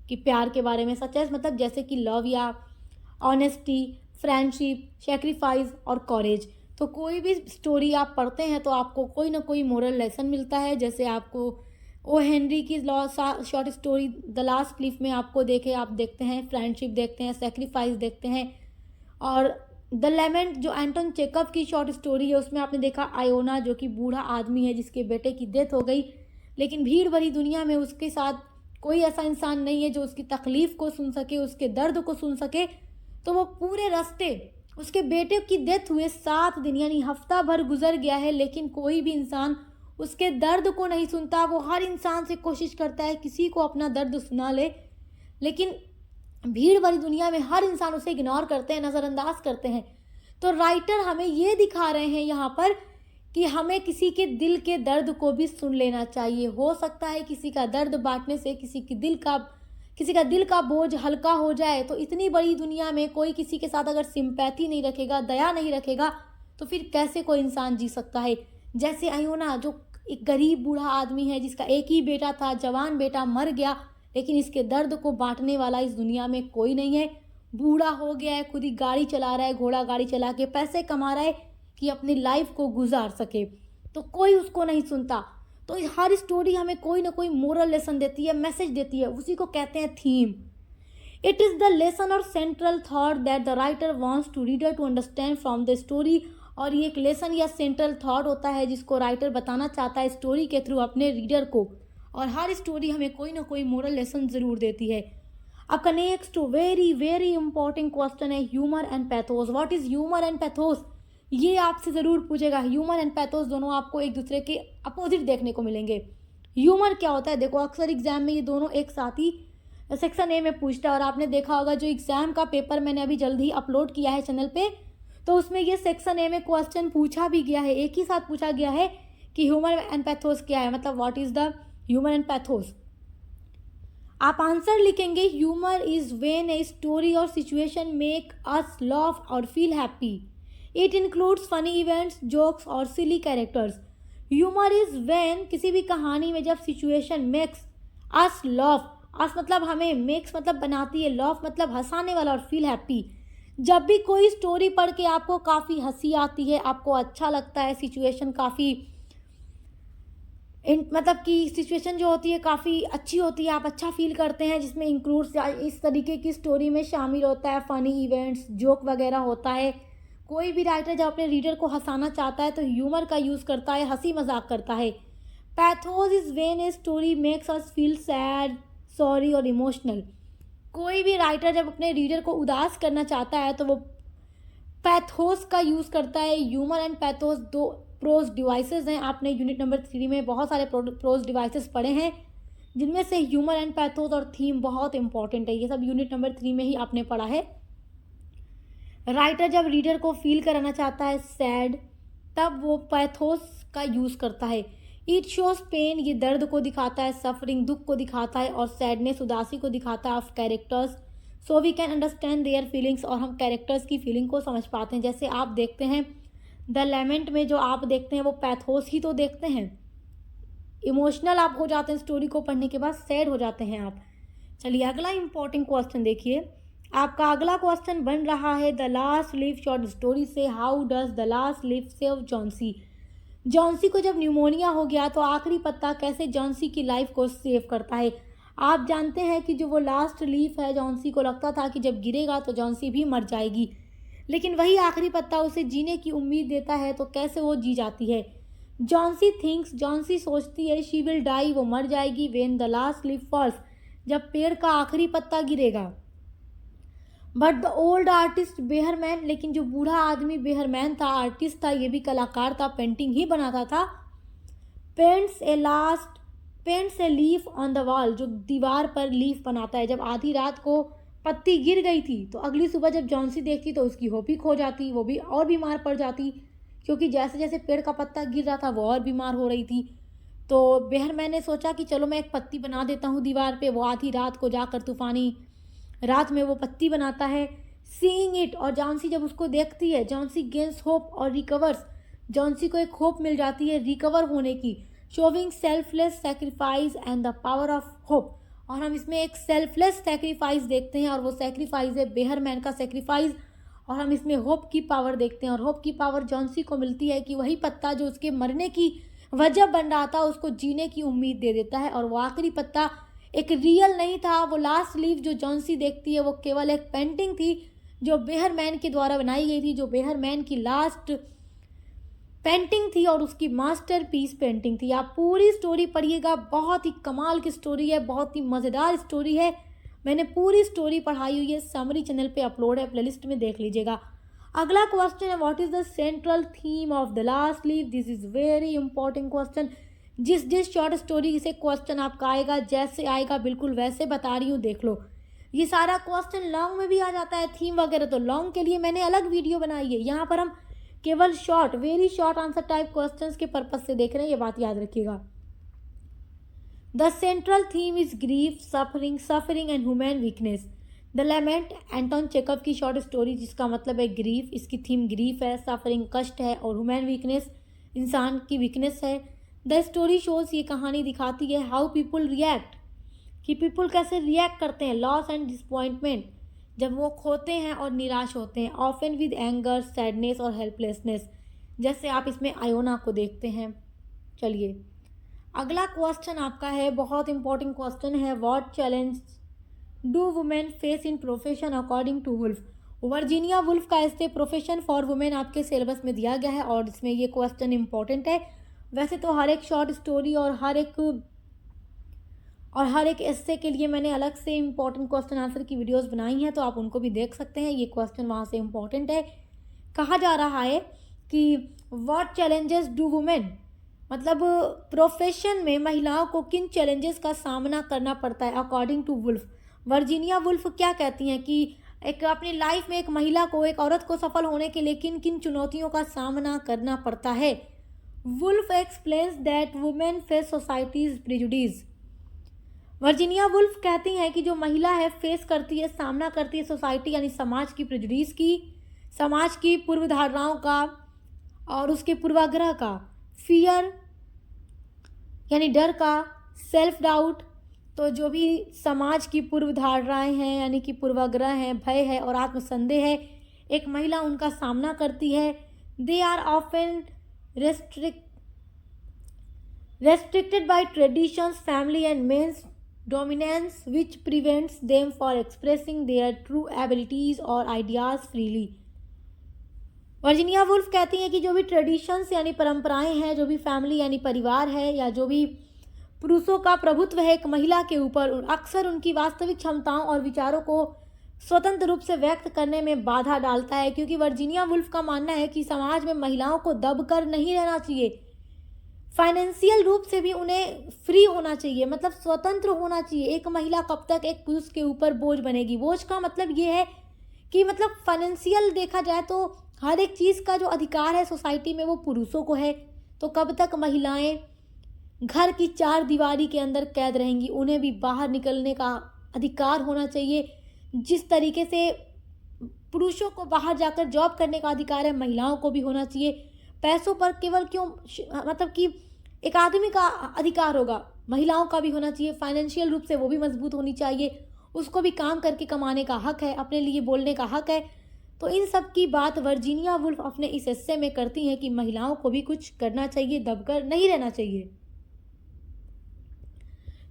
कि प्यार के बारे में, सच एज मतलब जैसे कि लव या ऑनेस्टी, फ्रेंडशिप, सेक्रीफाइस और कॉरेज। तो कोई भी स्टोरी आप पढ़ते हैं तो आपको कोई ना कोई मोरल लेसन मिलता है। जैसे आपको ओ हेनरी की short story the last leaf में आपको आप देखते हैं फ्रेंडशिप देखते हैं, सेक्रीफाइस देखते हैं। और द लेमेंट जो एंटोन चेकव की शॉर्ट स्टोरी है, उसमें आपने देखा आयोना जो कि बूढ़ा आदमी है जिसके बेटे की डेथ हो गई, लेकिन भीड़ भरी दुनिया में उसके साथ कोई ऐसा इंसान नहीं है जो उसकी तकलीफ़ को सुन सके, उसके दर्द को सुन सके। तो वो पूरे रास्ते, उसके बेटे की डेथ हुए 7 दिन यानी हफ्ता भर गुजर गया है, लेकिन कोई भी इंसान उसके दर्द को नहीं सुनता। वो हर इंसान से कोशिश करता है किसी को अपना दर्द सुना ले, लेकिन भीड़ भरी दुनिया में हर इंसान उसे इग्नोर करते हैं, नज़रअंदाज करते हैं। तो राइटर हमें ये दिखा रहे हैं यहाँ पर कि हमें किसी के दिल के दर्द को भी सुन लेना चाहिए। हो सकता है किसी का दर्द बांटने से किसी का दिल का बोझ हल्का हो जाए। तो इतनी बड़ी दुनिया में कोई किसी के साथ अगर सिंपैथी नहीं रखेगा, दया नहीं रखेगा, तो फिर कैसे कोई इंसान जी सकता है। जैसे अयोना, जो एक गरीब बूढ़ा आदमी है जिसका एक ही बेटा था, जवान बेटा मर गया, लेकिन इसके दर्द को बांटने वाला इस दुनिया में कोई नहीं है। बूढ़ा हो गया है, खुद ही गाड़ी चला रहा है, घोड़ा गाड़ी चला के पैसे कमा रहा है कि अपनी लाइफ को गुजार सके, तो कोई उसको नहीं सुनता। तो हर स्टोरी हमें कोई ना कोई मोरल लेसन देती है, मैसेज देती है, उसी को कहते हैं theme. It is the lesson और central thought that the writer wants to reader to understand from the story. और ये एक लेसन या सेंट्रल थॉट होता है जिसको राइटर बताना चाहता है स्टोरी के थ्रू अपने रीडर को। और हर स्टोरी हमें कोई ना कोई मोरल लेसन ज़रूर देती है। आपका next very very important question है humour and pathos. What is humour and pathos, ये आपसे ज़रूर पूछेगा। ह्यूमर एंड पैथोस दोनों आपको एक दूसरे के अपोजिट देखने को मिलेंगे। ह्यूमर क्या होता है, देखो अक्सर एग्जाम में ये दोनों एक साथ ही सेक्शन ए में पूछता है। और आपने देखा होगा जो एग्ज़ाम का पेपर मैंने अभी जल्दी ही अपलोड किया है चैनल पे, तो उसमें ये सेक्शन ए में क्वेश्चन पूछा भी गया है, एक ही साथ पूछा गया है कि ह्यूमर एंड पैथोस क्या है, मतलब what is the humour and pathos. आप आंसर लिखेंगे humour is when A story और सिचुएशन मेक अस लाफ और feel happy. It includes funny events, jokes और सिली कैरेक्टर्स। ह्यूमर इज़ व्हेन किसी भी कहानी में जब सिचुएशन मेक्स अस लाफ, अस मतलब हमें, मेक्स मतलब बनाती है, लाफ मतलब हंसाने वाला और फील हैप्पी। जब भी कोई स्टोरी पढ़ के आपको काफ़ी हंसी आती है, आपको अच्छा लगता है, सिचुएशन काफ़ी मतलब कि सिचुएशन जो होती है काफ़ी अच्छी होती है, आप अच्छा फील करते हैं, जिसमें इंक्लूड्स इस तरीके की स्टोरी में शामिल होता है फ़नी इवेंट्स, जोक वगैरह होता है। कोई भी राइटर जब अपने रीडर को हंसाना चाहता है तो ह्यूमर का यूज़ करता है, हंसी मजाक करता है। Pathos is when a story makes us feel sad, sorry और इमोशनल। कोई भी राइटर जब अपने रीडर को उदास करना चाहता है तो वो पैथोस का यूज़ करता है। ह्यूमर एंड पैथोस दो प्रोज डिवाइसेस हैं। आपने यूनिट नंबर 3 में बहुत सारे प्रोज डिवाइसेस पढ़े हैं, जिनमें से ह्यूमर एंड पैथोस और थीम बहुत इंपॉर्टेंट है। ये सब यूनिट नंबर 3 में ही आपने पढ़ा है। राइटर जब रीडर को फील कराना चाहता है सैड, तब वो पैथोस का यूज़ करता है। इट शोज पेन, ये दर्द को दिखाता है, सफरिंग दुख को दिखाता है, और सैडनेस उदासी को दिखाता है of characters, so we can understand their feelings, और हम कैरेक्टर्स की फीलिंग को समझ पाते हैं। जैसे आप देखते हैं द लेमेंट में जो आप देखते हैं वो पैथोस ही तो देखते हैं। इमोशनल आप हो जाते हैं स्टोरी को पढ़ने के बाद, सैड हो जाते हैं आप। चलिए अगला इंपॉर्टेंट क्वेश्चन देखिए। आपका अगला क्वेश्चन बन रहा है the last leaf short story से how does the last leaf save Johnsy. Johnsy को जब न्यूमोनिया हो गया तो आखिरी पत्ता कैसे जॉन्सी की लाइफ को सेव करता है। आप जानते हैं कि जो वो लास्ट लीफ है, जॉन्सी को लगता था कि जब गिरेगा तो जॉन्सी भी मर जाएगी, लेकिन वही आखिरी पत्ता उसे जीने की उम्मीद देता है। तो कैसे वो जी जाती है। जॉन्सी थिंक्स, जॉन्सी सोचती है, शी विल डाई, वो मर जाएगी, when the last leaf falls, जब पेड़ का आखिरी पत्ता गिरेगा। But the old artist Behrman, लेकिन जो बूढ़ा आदमी बेहरमैन था, आर्टिस्ट था, ये भी कलाकार था, पेंटिंग ही बनाता था, paints a leaf on the wall, जो दीवार पर लीफ बनाता है। जब आधी रात को पत्ती गिर गई थी तो अगली सुबह जब जॉन्सी देखती तो उसकी होप ही खो जाती, वो भी और बीमार पड़ जाती, क्योंकि जैसे जैसे पेड़ का पत्ता गिर रहा था वो और बीमार हो रही थी। तो बेहरमैन ने सोचा कि चलो मैं एक पत्ती बना देता हूँ दीवार पे। वो आधी रात को जाकर तूफानी रात में वो पत्ती बनाता है। सीइंग इट, और जॉन्सी जब उसको देखती है, जॉन्सी गेन्स होप और रिकवर्स, जॉन्सी को एक होप मिल जाती है रिकवर होने की। Showing selfless sacrifice and the power of hope, और हम इसमें एक सेल्फलेस सेक्रीफाइस देखते हैं, और वो सेक्रीफाइस है बेहरमैन का सेक्रीफाइस। और हम इसमें होप की पावर देखते हैं, और होप की पावर जॉन्सी को मिलती है कि वही पत्ता जो उसके मरने की वजह बन रहा था उसको जीने की उम्मीद दे देता है। और वो आखिरी पत्ता एक रियल नहीं था, वो लास्ट लीफ जो जॉन्सी देखती है वो केवल एक पेंटिंग थी जो बेहरमैन के द्वारा बनाई गई थी, जो बेहरमैन की लास्ट पेंटिंग थी और उसकी मास्टरपीस पेंटिंग थी। आप पूरी स्टोरी पढ़िएगा, बहुत ही कमाल की स्टोरी है, बहुत ही मज़ेदार स्टोरी है। मैंने पूरी स्टोरी पढ़ाई हुई है, समरी चैनल पे अपलोड है, प्लेलिस्ट में देख लीजिएगा। अगला क्वेश्चन है what is the central theme of the last leaf. This is very important question. जिस शॉर्ट स्टोरी से क्वेश्चन आपका आएगा, जैसे आएगा बिल्कुल वैसे बता रही हूँ, देख लो। ये सारा क्वेश्चन लॉन्ग में भी आ जाता है, थीम वगैरह, तो लॉन्ग के लिए मैंने अलग वीडियो बनाई है। यहाँ पर हम केवल short, very short answer type questions के पर्पज से देख रहे हैं, ये बात याद रखिएगा। The central theme is grief, suffering and human weakness. The lament, Anton Chekhov की शॉर्ट स्टोरी जिसका मतलब है ग्रीफ, इसकी थीम ग्रीफ है, सफरिंग कष्ट है, और ह्यूमन वीकनेस इंसान की वीकनेस है। द स्टोरी शोज, ये कहानी दिखाती है हाउ पीपल रिएक्ट, कि पीपल कैसे रिएक्ट करते हैं, लॉस एंड डिसअपॉइंटमेंट, जब वो खोते हैं और निराश होते हैं, ऑफन विद एंगर, सैडनेस और हेल्पलेसनेस, जैसे आप इसमें आयोना को देखते हैं। चलिए अगला क्वेश्चन आपका है, बहुत इंपॉर्टेंट क्वेश्चन है, what challenge do women face in profession according to Woolf. Virginia Woolf का ऐसे प्रोफेशन फॉर वुमेन आपके सिलेबस में दिया गया है और इसमें ये क्वेश्चन इंपॉर्टेंट है। वैसे तो हर एक शॉर्ट स्टोरी और हर एक एस्से के लिए मैंने अलग से इंपॉर्टेंट क्वेश्चन आंसर की वीडियोस बनाई हैं, तो आप उनको भी देख सकते हैं, ये क्वेश्चन वहाँ से इंपॉर्टेंट है। कहा जा रहा है कि व्हाट चैलेंजेस डू वुमेन, मतलब प्रोफेशन में महिलाओं को किन चैलेंजेस का सामना करना पड़ता है according to Woolf. Virginia Woolf क्या कहती हैं कि एक अपनी लाइफ में एक महिला को, एक औरत को सफल होने के लिए किन किन चुनौतियों का सामना करना पड़ता है। Woolf explains that women face society's prejudice. Virginia Woolf कहती हैं कि जो महिला है फेस करती है, सामना करती है सोसाइटी यानी समाज की प्रिजुडिस की, समाज की पूर्व धारणाओं का और उसके पूर्वाग्रह का, फियर यानी डर का, सेल्फ डाउट, तो जो भी समाज की पूर्व धारणाएं हैं यानी कि पूर्वाग्रह हैं, भय है और आत्मसंदेह है, एक महिला उनका सामना करती है। They are often restricted by traditions, family and men's dominance which prevents them for expressing their true abilities or ideas freely। Virginia Woolf कहती हैं कि जो भी ट्रेडिशंस यानी परंपराएं हैं, जो भी फैमिली यानी परिवार है, या जो भी पुरुषों का प्रभुत्व है एक महिला के ऊपर, अक्सर उनकी वास्तविक क्षमताओं और विचारों को स्वतंत्र रूप से व्यक्त करने में बाधा डालता है। क्योंकि वर्जीनिया वुल्फ का मानना है कि समाज में महिलाओं को दबकर नहीं रहना चाहिए, फाइनेंशियल रूप से भी उन्हें फ्री होना चाहिए, मतलब स्वतंत्र होना चाहिए। एक महिला कब तक एक पुरुष के ऊपर बोझ बनेगी। बोझ का मतलब ये है कि मतलब फाइनेंशियल देखा जाए तो हर एक चीज़ का जो अधिकार है सोसाइटी में वो पुरुषों को है, तो कब तक महिलाएं घर की चार दीवारी के अंदर कैद रहेंगी। उन्हें भी बाहर निकलने का अधिकार होना चाहिए। जिस तरीके से पुरुषों को बाहर जाकर जॉब करने का अधिकार है, महिलाओं को भी होना चाहिए। पैसों पर केवल क्यों, मतलब कि एक आदमी का अधिकार होगा, महिलाओं का भी होना चाहिए। फाइनेंशियल रूप से वो भी मजबूत होनी चाहिए, उसको भी काम करके कमाने का हक है, अपने लिए बोलने का हक है। तो इन सब की बात वर्जीनिया वुल्फ अपने इस एस्से में करती हैं कि महिलाओं को भी कुछ करना चाहिए, दबकर नहीं रहना चाहिए।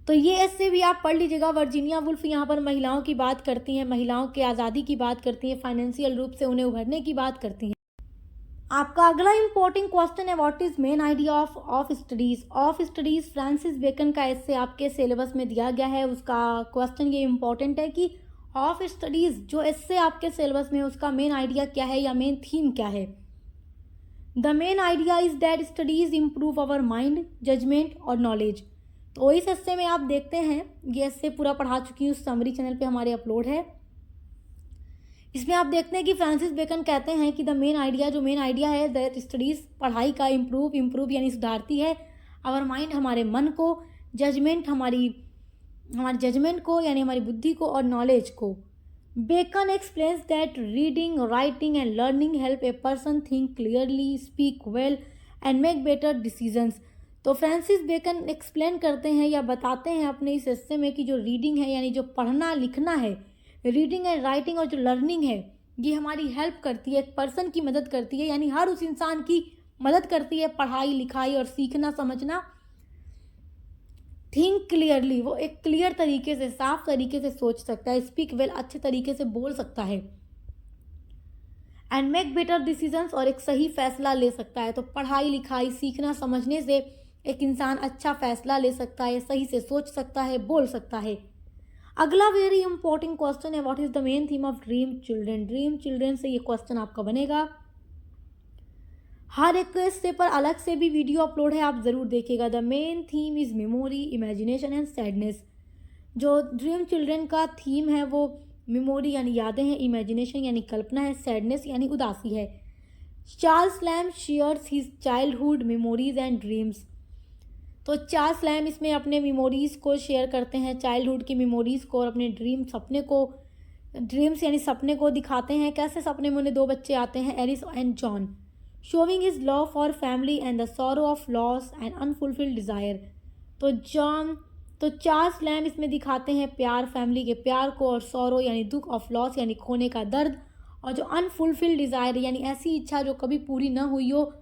तो ये एस्से भी आप पढ़ लीजिएगा। वर्जीनिया वुल्फ यहाँ पर महिलाओं की बात करती हैं, महिलाओं की आज़ादी की बात करती हैं, फाइनेंशियल रूप से उन्हें उभरने की बात करती हैं। आपका अगला इंपॉर्टेंट क्वेश्चन है, what is main idea of studies. Of studies Francis Bacon का एस्से आपके सिलेबस में दिया गया है। उसका क्वेश्चन ये इंपॉर्टेंट है कि ऑफ स्टडीज जो एस्से आपके सिलेबस में है उसका मेन आइडिया क्या है या मेन थीम क्या है। The main idea is that studies improve our mind, judgment और नॉलेज। तो इस एस्से में आप देखते हैं, ये एस्से पूरा पढ़ा चुकी हूँ, समरी चैनल पे हमारे अपलोड है। इसमें आप देखते हैं कि फ्रांसिस बेकन कहते हैं कि द मेन आइडिया, जो मेन आइडिया है दैट स्टडीज़ पढ़ाई का इम्प्रूव यानी सुधारती है आवर माइंड हमारे मन को, जजमेंट हमारे जजमेंट को यानी हमारी बुद्धि को, और नॉलेज को। Bacon explains that reading, writing and learning help a person think clearly, speak well and make better decisions. तो फ्रांसिस बेकन एक्सप्लेन करते हैं या बताते हैं अपने इस हिस्से में कि जो रीडिंग है यानी जो पढ़ना लिखना है, रीडिंग एंड राइटिंग, और जो लर्निंग है ये हमारी हेल्प करती है, एक पर्सन की मदद करती है, यानी हर उस इंसान की मदद करती है पढ़ाई लिखाई और सीखना समझना। थिंक क्लियरली, वो एक क्लियर तरीके से, साफ तरीके से सोच सकता है। स्पीक वेल, अच्छे तरीके से बोल सकता है। एंड मेक बेटर डिसीजंस, और एक सही फैसला ले सकता है। तो पढ़ाई लिखाई सीखना समझने से एक इंसान अच्छा फैसला ले सकता है, सही से सोच सकता है, बोल सकता है। अगला वेरी इंपॉर्टेंट क्वेश्चन है, what is the main theme of dream children. Dream children से ये क्वेश्चन आपका बनेगा। हर एक इससे पर अलग से भी वीडियो अपलोड है, आप ज़रूर देखिएगा। The main theme is memory, imagination and sadness. जो ड्रीम चिल्ड्रन का थीम है वो मेमोरी यानी यादें हैं, इमेजिनेशन यानी कल्पना है, सैडनेस यानी उदासी है। Charles lamb shares his childhood memories and dreams. तो चार्ल्स लैम्ब इसमें अपने मेमोरीज़ को शेयर करते हैं, चाइल्डहुड की मेमोरीज़ को, और अपने ड्रीम्स यानी सपने को दिखाते हैं। कैसे सपने में उन्हें दो बच्चे आते हैं, Alice and John, showing his love for family and the sorrow of loss and unfulfilled desire. तो चार्ल्स लैम्ब इसमें दिखाते हैं प्यार, फैमिली के प्यार को, और सॉरो यानी दुख, ऑफ लॉस यानी खोने का दर्द, और जो अनफुलफिल्ड डिज़ायर यानी ऐसी इच्छा जो कभी पूरी न हुई हो,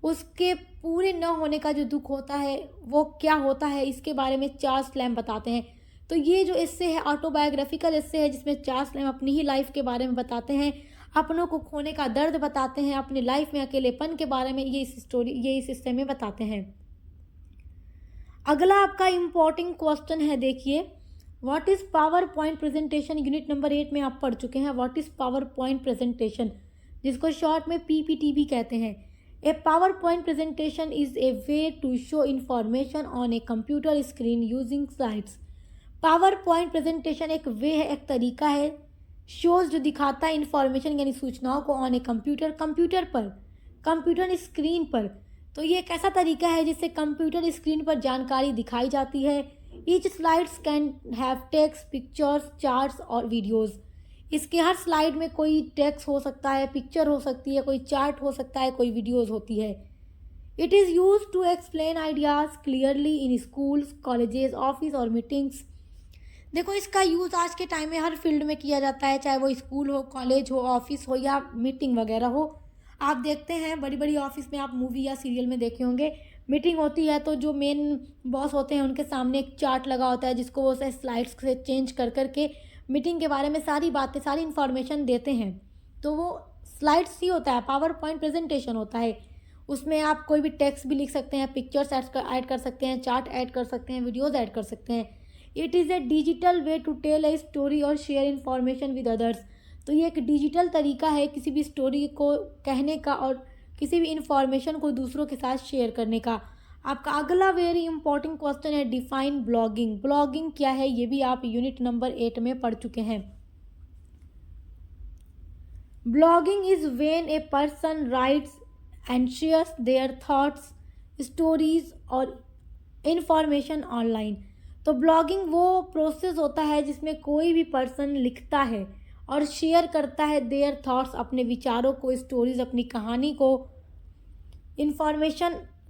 उसके पूरे न होने का जो दुख होता है वो क्या होता है, इसके बारे में चार्ल्स लैम्ब बताते हैं। तो ये जो एस्से है ऑटोबायोग्राफिकल एस्से है, जिसमें चार्ल्स लैम्ब अपनी ही लाइफ के बारे में बताते हैं, अपनों को खोने का दर्द बताते हैं, अपनी लाइफ में अकेलेपन के बारे में ये इस हिस्से में बताते हैं। अगला आपका इम्पोर्टेंट क्वेश्चन है, देखिए, what is power point presentation. Unit number 8 में आप पढ़ चुके हैं what is power point presentation, जिसको शॉर्ट में पीपीटी भी कहते हैं। A power point presentation is a way to show information on a computer screen using slides. Power point presentation एक वे है, एक तरीका है, शोज जो दिखाता है इंफॉर्मेशन यानी सूचनाओं को ऑन ए कंप्यूटर स्क्रीन पर। तो ये एक ऐसा तरीका है जिससे कंप्यूटर स्क्रीन पर जानकारी दिखाई जाती है। Each slides can have text, pictures, charts और वीडियोज़। इसके हर स्लाइड में कोई टेक्स्ट हो सकता है, पिक्चर हो सकती है, कोई चार्ट हो सकता है, कोई वीडियोज़ होती है। It is use to explain ideas clearly in schools, colleges, office और मीटिंग्स। देखो, इसका यूज़ आज के टाइम में हर फील्ड में किया जाता है, चाहे वो स्कूल हो, कॉलेज हो, ऑफिस हो या मीटिंग वगैरह हो। आप देखते हैं बड़ी बड़ी ऑफिस में, आप मूवी या सीरियल में देखे होंगे, मीटिंग होती है तो जो मेन बॉस होते हैं उनके सामने एक चार्ट लगा होता है, जिसको वो स्लाइड्स से चेंज कर करके मीटिंग के बारे में सारी बातें, सारी इन्फॉर्मेशन देते हैं। तो वो स्लाइड्स ही होता है, पावर पॉइंट प्रेजेंटेशन होता है। उसमें आप कोई भी टेक्स्ट भी लिख सकते हैं, पिक्चर्स ऐड कर सकते हैं, चार्ट ऐड कर सकते हैं, वीडियोज़ ऐड कर सकते हैं। It is a digital way to tell a story और शेयर इन्फॉर्मेशन विद अदर्स। तो ये एक डिजिटल तरीका है किसी भी स्टोरी को कहने का और किसी भी इंफॉर्मेशन को दूसरों के साथ शेयर करने का। आपका अगला वेरी इंपॉर्टेंट क्वेश्चन है, डिफाइन ब्लॉगिंग। ब्लॉगिंग क्या है, ये भी आप यूनिट नंबर 8 में पढ़ चुके हैं। Blogging is when a person rights and shares their thoughts, stories और इंफॉर्मेशन ऑनलाइन। तो ब्लॉगिंग वो प्रोसेस होता है जिसमें कोई भी पर्सन लिखता है और शेयर करता है देयर थॉट्स, अपने विचारों को, स्टोरीज, अपनी कहानी को,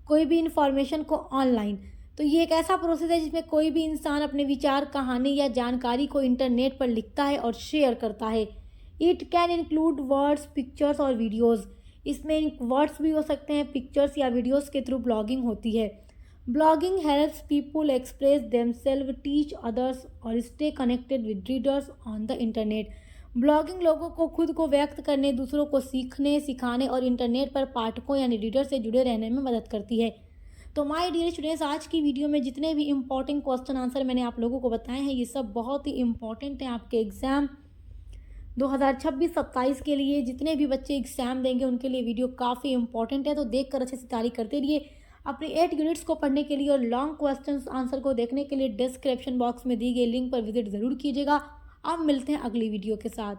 कोई भी इंफॉर्मेशन को ऑनलाइन। तो ये एक ऐसा प्रोसेस है जिसमें कोई भी इंसान अपने विचार, कहानी या जानकारी को इंटरनेट पर लिखता है और शेयर करता है। It can include words, pictures और वीडियोज़। इसमें वर्ड्स भी हो सकते हैं, पिक्चर्स या वीडियोज़ के थ्रू ब्लॉगिंग होती है। Blogging helps people express themselves, teach others और stay connected with readers on the internet. Blogging लोगों को खुद को व्यक्त करने, दूसरों को सीखने, सिखाने और इंटरनेट पर पाठकों यानी रीडर से जुड़े रहने में मदद करती है। तो माय डियर स्टूडेंट्स, आज की वीडियो में जितने भी इम्पॉर्टेंट क्वेश्चन आंसर मैंने आप लोगों को बताए हैं, ये सब बहुत ही इम्पॉर्टेंट हैं आपके एग्ज़ाम 2026-27 के लिए। जितने भी बच्चे एग्ज़ाम देंगे उनके लिए वीडियो काफ़ी इंपॉर्टेंट है, तो देख कर अच्छे से तैयारी करते रहिए। अपने 8 यूनिट्स को पढ़ने के लिए और लॉन्ग क्वेश्चन आंसर को देखने के लिए डिस्क्रिप्शन बॉक्स में दी गई लिंक पर विजिट ज़रूर कीजिएगा। अब मिलते हैं अगली वीडियो के साथ।